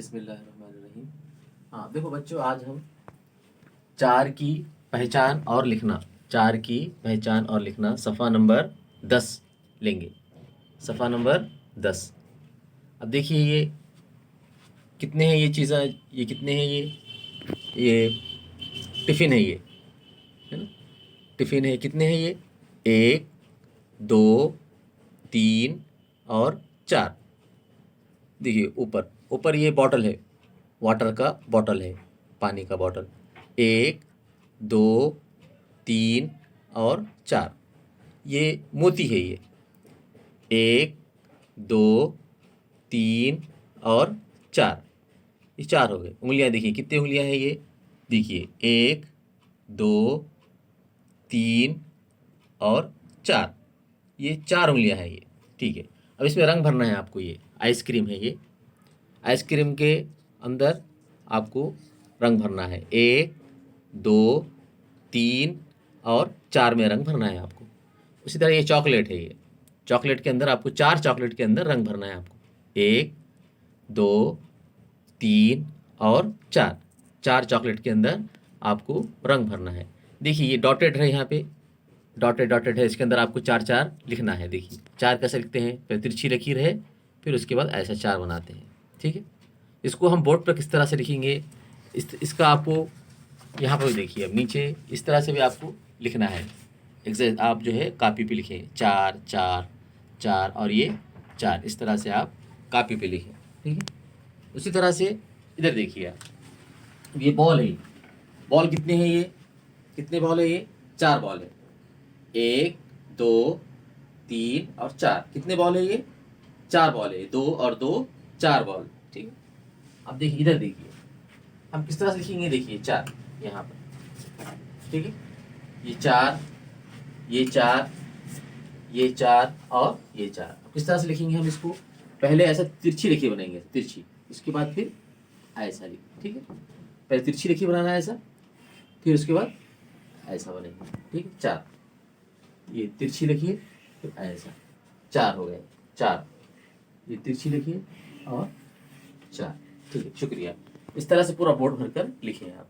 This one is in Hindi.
बिस्मिल्लाहिर्रहमानिर्रहीम। हाँ देखो बच्चों, आज हम चार की पहचान और लिखना, चार की पहचान और लिखना सफ़ा नंबर 10 लेंगे। सफ़ा नंबर 10। अब देखिए ये कितने हैं, ये चीज़ें ये कितने हैं, ये टिफ़िन है, ये है ना, टिफ़िन है। कितने हैं ये? एक, दो, तीन और चार। देखिए ऊपर ऊपर ये बॉटल है, वाटर का बॉटल है, पानी का बॉटल। एक, दो, तीन और चार। ये मोती है, ये एक, दो, तीन और चार। ये चार हो गए। उंगलियां देखिए कितनी उंगलियां हैं ये। देखिए एक, दो, तीन और चार। ये चार उंगलियां हैं ये। ठीक है। अब इसमें रंग भरना है आपको। ये आइसक्रीम है, ये आइसक्रीम के अंदर आपको रंग भरना है। एक, दो, तीन और चार में रंग भरना है आपको। उसी तरह ये चॉकलेट है, ये चॉकलेट के अंदर आपको चार चॉकलेट के अंदर रंग भरना है आपको। एक, दो, तीन और चार। चार चॉकलेट के अंदर आपको रंग भरना है। देखिए ये डॉटेड है, यहाँ पे डॉटेड डॉटेड है, इसके अंदर आपको चार चार लिखना है। देखिए चार कैसे लिखते हैं, पहले तिरछी लकीर है, फिर उसके बाद ऐसा चार बनाते हैं। ठीक है। इसको हम बोर्ड पर किस तरह से लिखेंगे, इसका आपको यहाँ पर देखिए, अब नीचे इस तरह से भी आपको लिखना है। एग्जैक्ट आप जो है कापी पे लिखें, चार चार चार और ये चार, इस तरह से आप कापी पे लिखें। ठीक है। उसी तरह से इधर देखिए आप, ये बॉल है। बॉल कितने हैं ये, कितने बॉल है ये? चार बॉल है। एक, दो, तीन और चार। कितने बॉल है ये? चार बॉल है। दो और दो, चार बॉल। ठीक है। अब देखिए इधर देखिए, हम किस तरह से लिखेंगे। देखिए चार यहाँ पर। ठीक है। ये चार, ये चार, ये चार और ये चार। अब किस तरह से लिखेंगे हम इसको? पहले ऐसा तिरछी लिखी बनाएंगे, तिरछी। इसके बाद फिर ऐसा लिखेंगे। ठीक है। पहले तिरछी लिखी बनाना है ऐसा, फिर उसके बाद ऐसा बनेगा। ठीक है। चार, ये तिरछी लिखिए, फिर ऐसा। चार हो गए, चार। ये तिरछी लिखिए और चार। ठीक है, शुक्रिया। इस तरह से पूरा बोर्ड भरकर लिखिए आप।